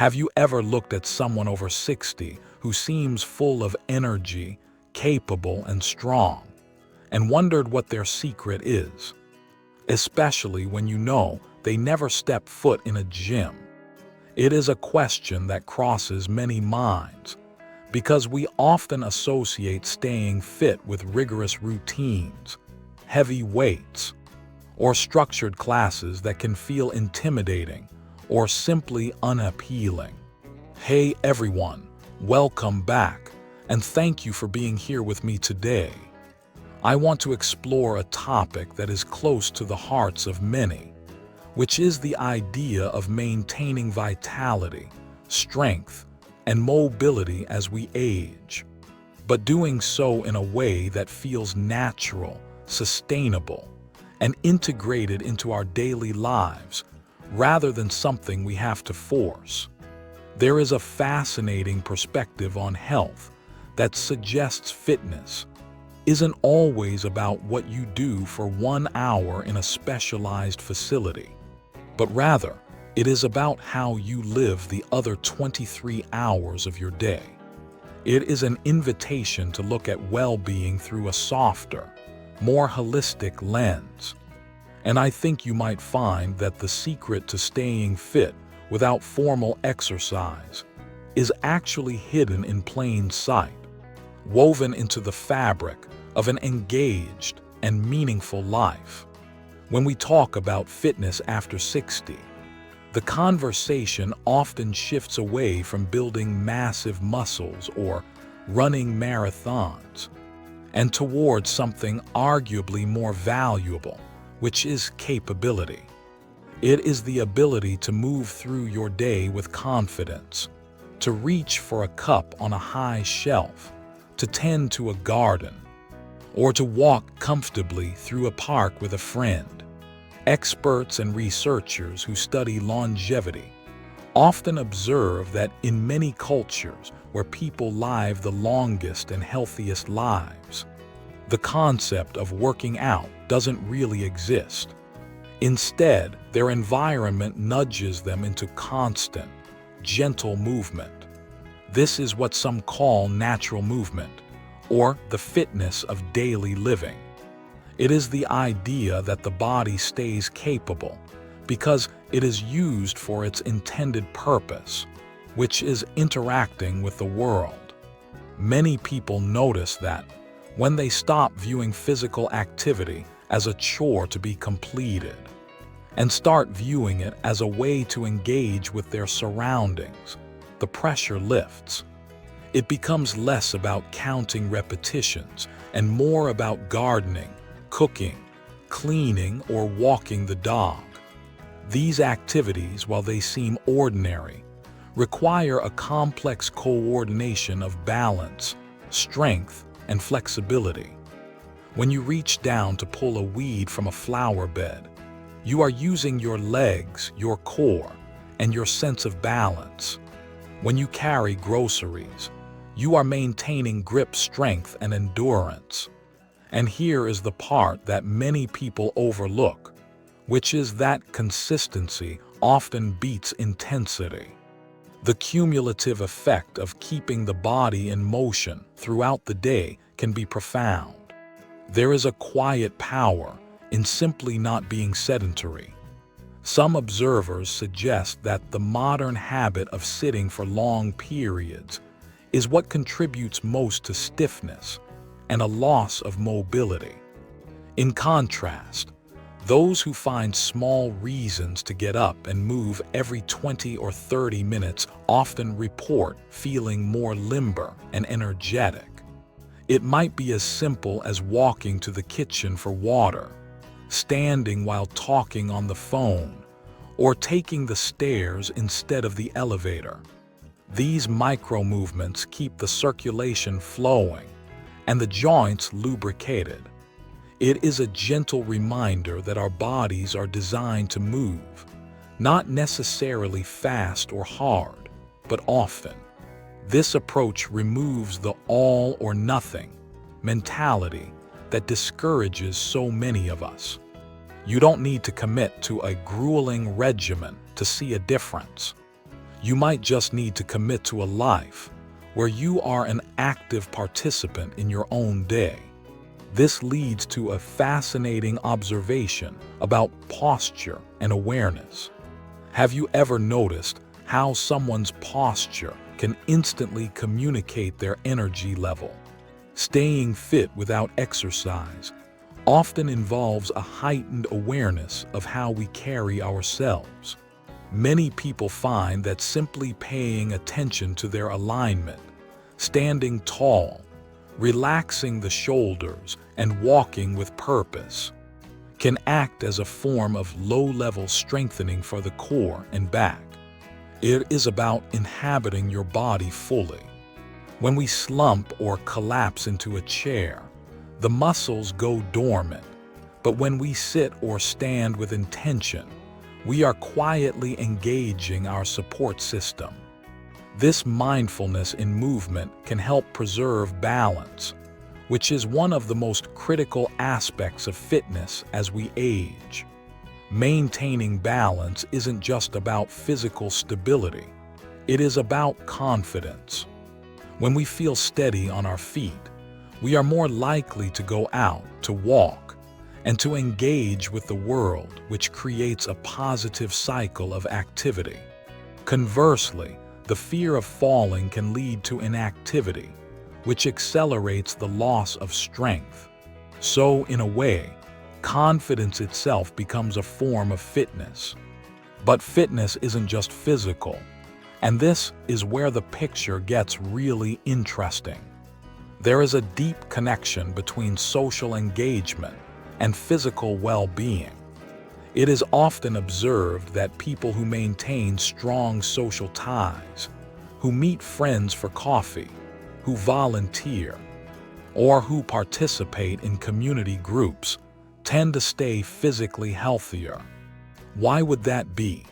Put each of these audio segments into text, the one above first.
Have you ever looked at someone over 60 who seems full of energy, capable and strong, and wondered what their secret is? Especially when you know they never step foot in a gym. It is a question that crosses many minds because we often associate staying fit with rigorous routines, heavy weights, or structured classes that can feel intimidating or simply unappealing. Hey everyone, welcome back, and thank you for being here with me today. I want to explore a topic that is close to the hearts of many, which is the idea of maintaining vitality, strength, and mobility as we age, but doing so in a way that feels natural, sustainable, and integrated into our daily lives rather than something we have to force. There is a fascinating perspective on health that suggests fitness isn't always about what you do for 1 hour in a specialized facility, but rather it is about how you live the other 23 hours of your day. It is an invitation to look at well-being through a softer, more holistic lens. And I think you might find that the secret to staying fit without formal exercise is actually hidden in plain sight, woven into the fabric of an engaged and meaningful life. When we talk about fitness after 60, the conversation often shifts away from building massive muscles or running marathons and towards something arguably more valuable, which is capability. It is the ability to move through your day with confidence, to reach for a cup on a high shelf, to tend to a garden, or to walk comfortably through a park with a friend. Experts and researchers who study longevity often observe that in many cultures where people live the longest and healthiest lives, the concept of working out doesn't really exist. Instead, their environment nudges them into constant, gentle movement. This is what some call natural movement, or the fitness of daily living. It is the idea that the body stays capable because it is used for its intended purpose, which is interacting with the world. Many people notice that when they stop viewing physical activity as a chore to be completed and start viewing it as a way to engage with their surroundings, the pressure lifts. It becomes less about counting repetitions and more about gardening, cooking, cleaning, or walking the dog. These activities, while they seem ordinary, require a complex coordination of balance, strength, and flexibility. When you reach down to pull a weed from a flower bed, you are using your legs, your core, and your sense of balance. When you carry groceries, you are maintaining grip strength and endurance. And here is the part that many people overlook, which is that consistency often beats intensity. The cumulative effect of keeping the body in motion throughout the day can be profound. There is a quiet power in simply not being sedentary. Some observers suggest that the modern habit of sitting for long periods is what contributes most to stiffness and a loss of mobility. In contrast, those who find small reasons to get up and move every 20 or 30 minutes often report feeling more limber and energetic. It might be as simple as walking to the kitchen for water, standing while talking on the phone, or taking the stairs instead of the elevator. These micro movements keep the circulation flowing and the joints lubricated. It is a gentle reminder that our bodies are designed to move, not necessarily fast or hard, but often. This approach removes the all or nothing mentality that discourages so many of us. You don't need to commit to a grueling regimen to see a difference. You might just need to commit to a life where you are an active participant in your own day. This leads to a fascinating observation about posture and awareness. Have you ever noticed how someone's posture can instantly communicate their energy level? Staying fit without exercise often involves a heightened awareness of how we carry ourselves. Many people find that simply paying attention to their alignment, standing tall, relaxing the shoulders, and walking with purpose can act as a form of low-level strengthening for the core and back. It is about inhabiting your body fully. When we slump or collapse into a chair, the muscles go dormant, but when we sit or stand with intention, we are quietly engaging our support system. This mindfulness in movement can help preserve balance, which is one of the most critical aspects of fitness as we age. Maintaining balance isn't just about physical stability, it is about confidence. When we feel steady on our feet, we are more likely to go out, to walk, and to engage with the world, which creates a positive cycle of activity. Conversely, the fear of falling can lead to inactivity, which accelerates the loss of strength. So, in a way, confidence itself becomes a form of fitness. But fitness isn't just physical, and this is where the picture gets really interesting. There is a deep connection between social engagement and physical well-being. It is often observed that people who maintain strong social ties, who meet friends for coffee, who volunteer, or who participate in community groups, tend to stay physically healthier. Why would that be?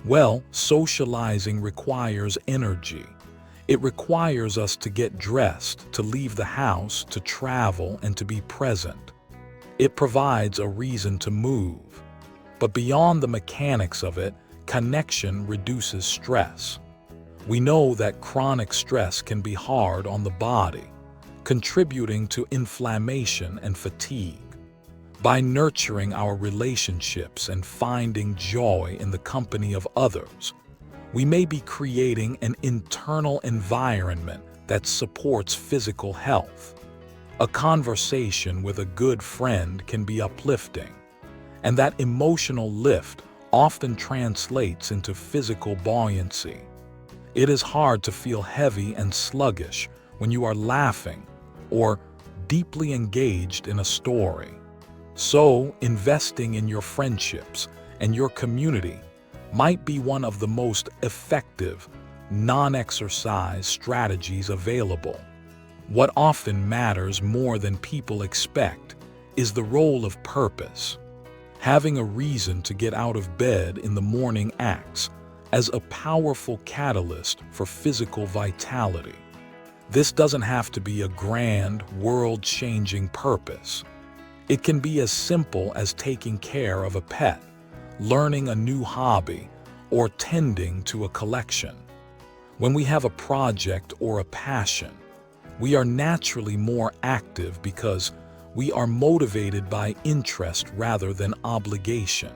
Well, socializing requires energy. It requires us to get dressed, to leave the house, to travel, and to be present. It provides a reason to move. But beyond the mechanics of it, connection reduces stress. We know that chronic stress can be hard on the body, contributing to inflammation and fatigue. By nurturing our relationships and finding joy in the company of others, we may be creating an internal environment that supports physical health. A conversation with a good friend can be uplifting, and that emotional lift often translates into physical buoyancy. It is hard to feel heavy and sluggish when you are laughing or deeply engaged in a story. So, investing in your friendships and your community might be one of the most effective non-exercise strategies available. What often matters more than people expect is the role of purpose. Having a reason to get out of bed in the morning acts as a powerful catalyst for physical vitality. This doesn't have to be a grand, world-changing purpose. It can be as simple as taking care of a pet, learning a new hobby, or tending to a collection. When we have a project or a passion, we are naturally more active because we are motivated by interest rather than obligation.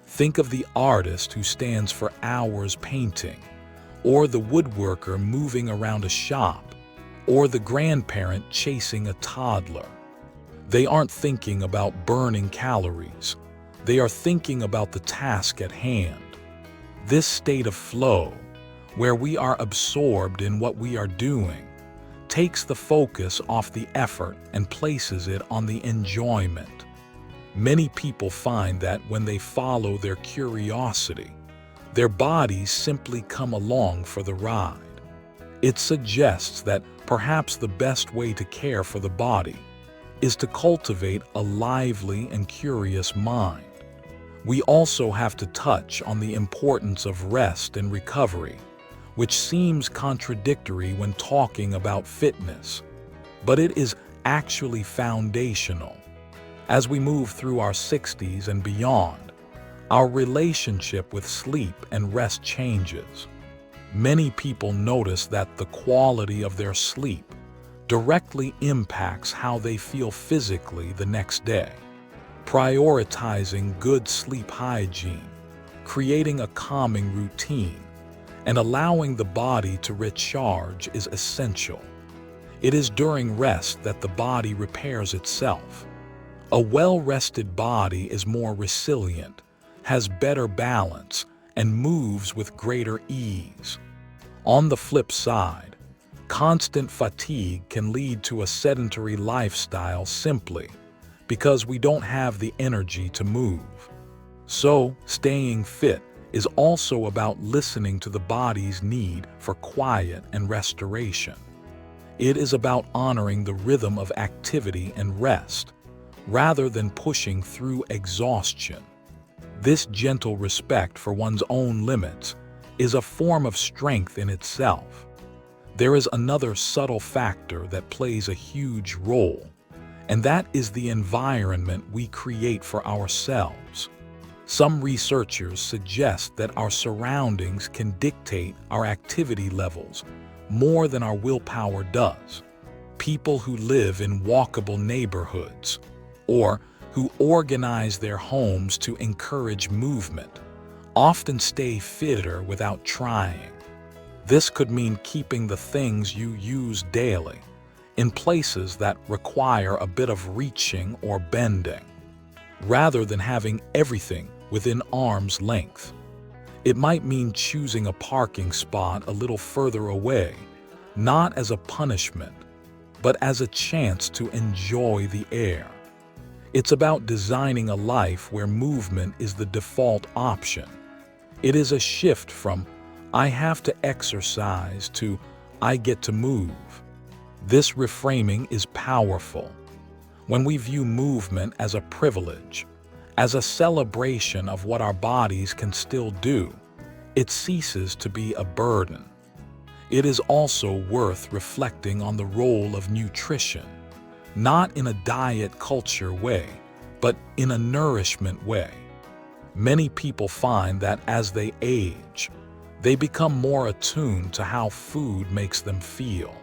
Think of the artist who stands for hours painting, or the woodworker moving around a shop, or the grandparent chasing a toddler. They aren't thinking about burning calories. They are thinking about the task at hand. This state of flow, where we are absorbed in what we are doing, takes the focus off the effort and places it on the enjoyment. Many people find that when they follow their curiosity, their bodies simply come along for the ride. It suggests that perhaps the best way to care for the body is to cultivate a lively and curious mind. We also have to touch on the importance of rest and recovery, which seems contradictory when talking about fitness, but it is actually foundational. As we move through our 60s and beyond, our relationship with sleep and rest changes. Many people notice that the quality of their sleep directly impacts how they feel physically the next day. Prioritizing good sleep hygiene, creating a calming routine, and allowing the body to recharge is essential. It is during rest that the body repairs itself. A well-rested body is more resilient, has better balance, and moves with greater ease. On the flip side, constant fatigue can lead to a sedentary lifestyle simply because we don't have the energy to move. So, staying fit is also about listening to the body's need for quiet and restoration. It is about honoring the rhythm of activity and rest, rather than pushing through exhaustion. This gentle respect for one's own limits is a form of strength in itself. There is another subtle factor that plays a huge role, and that is the environment we create for ourselves. Some researchers suggest that our surroundings can dictate our activity levels more than our willpower does. People who live in walkable neighborhoods, or who organize their homes to encourage movement, often stay fitter without trying. This could mean keeping the things you use daily in places that require a bit of reaching or bending, rather than having everything within arm's length. It might mean choosing a parking spot a little further away, not as a punishment, but as a chance to enjoy the air. It's about designing a life where movement is the default option. It is a shift from "I have to exercise" to "I get to move." This reframing is powerful. When we view movement as a privilege, as a celebration of what our bodies can still do, it ceases to be a burden. It is also worth reflecting on the role of nutrition, not in a diet culture way, but in a nourishment way. Many people find that as they age, they become more attuned to how food makes them feel.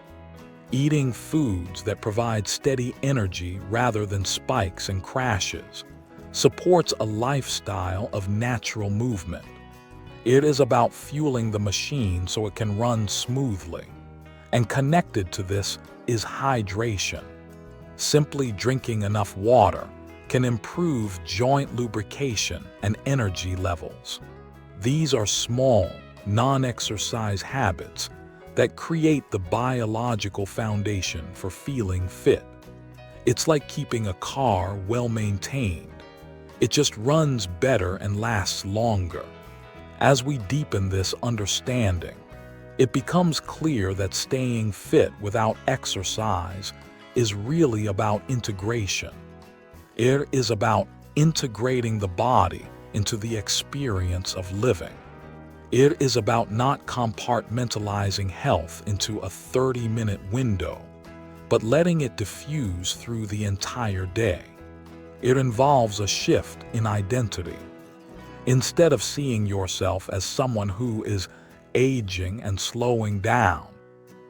Eating foods that provide steady energy rather than spikes and crashes supports a lifestyle of natural movement. It is about fueling the machine so it can run smoothly. And connected to this is hydration. Simply drinking enough water can improve joint lubrication and energy levels. These are small, non-exercise habits that create the biological foundation for feeling fit. It's like keeping a car well maintained. It just runs better and lasts longer. As we deepen this understanding, it becomes clear that staying fit without exercise is really about integration. It is about integrating the body into the experience of living. It is about not compartmentalizing health into a 30-minute window, but letting it diffuse through the entire day. It involves a shift in identity. Instead of seeing yourself as someone who is aging and slowing down,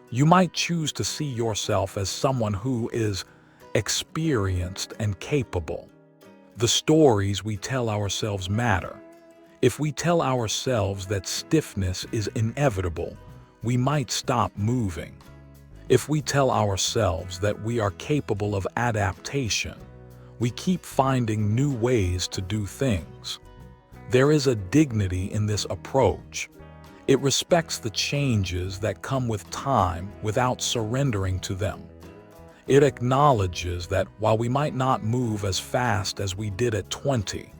you might choose to see yourself as someone who is experienced and capable. The stories we tell ourselves matter. If we tell ourselves that stiffness is inevitable, we might stop moving. If we tell ourselves that we are capable of adaptation, we keep finding new ways to do things. There is a dignity in this approach. It respects the changes that come with time without surrendering to them. It acknowledges that while we might not move as fast as we did at 20,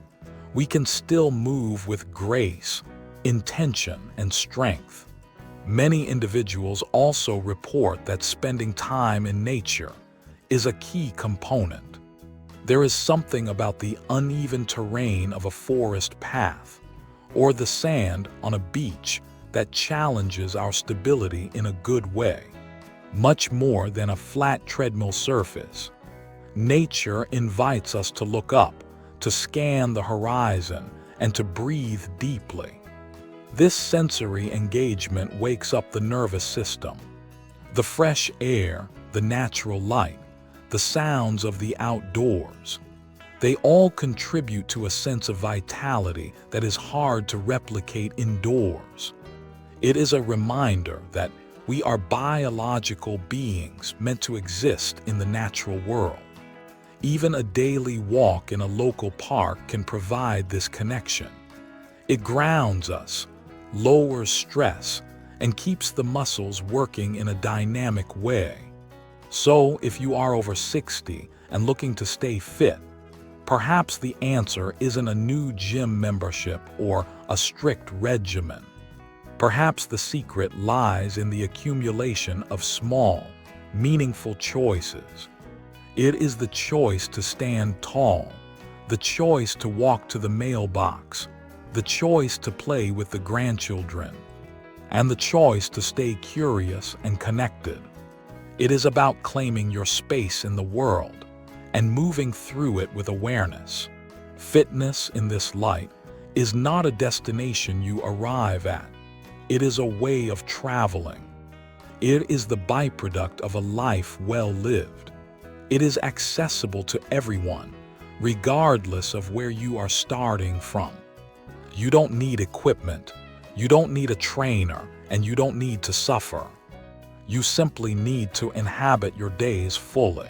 we can still move with grace, intention, and strength. Many individuals also report that spending time in nature is a key component. There is something about the uneven terrain of a forest path or the sand on a beach that challenges our stability in a good way, much more than a flat treadmill surface. Nature invites us to look up, to scan the horizon, and to breathe deeply. This sensory engagement wakes up the nervous system. The fresh air, the natural light, the sounds of the outdoors, they all contribute to a sense of vitality that is hard to replicate indoors. It is a reminder that we are biological beings meant to exist in the natural world. Even a daily walk in a local park can provide this connection. It grounds us, lowers stress, and keeps the muscles working in a dynamic way. So, if you are over 60 and looking to stay fit, perhaps the answer isn't a new gym membership or a strict regimen. Perhaps the secret lies in the accumulation of small, meaningful choices. It is the choice to stand tall, the choice to walk to the mailbox, the choice to play with the grandchildren, and the choice to stay curious and connected. It is about claiming your space in the world and moving through it with awareness. Fitness in this light is not a destination you arrive at. It is a way of traveling. It is the byproduct of a life well lived. It is accessible to everyone, regardless of where you are starting from. You don't need equipment, you don't need a trainer, and you don't need to suffer. You simply need to inhabit your days fully.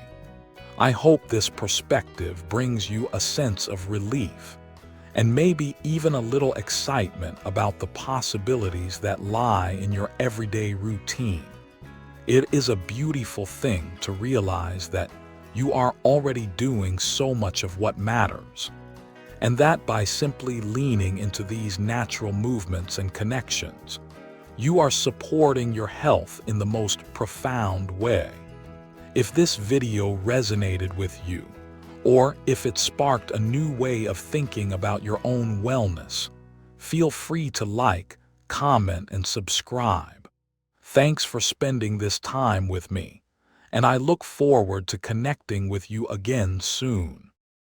I hope this perspective brings you a sense of relief and maybe even a little excitement about the possibilities that lie in your everyday routine. It is a beautiful thing to realize that you are already doing so much of what matters, and that by simply leaning into these natural movements and connections, you are supporting your health in the most profound way. If this video resonated with you, or if it sparked a new way of thinking about your own wellness, feel free to like, comment, and subscribe. Thanks for spending this time with me, and I look forward to connecting with you again soon.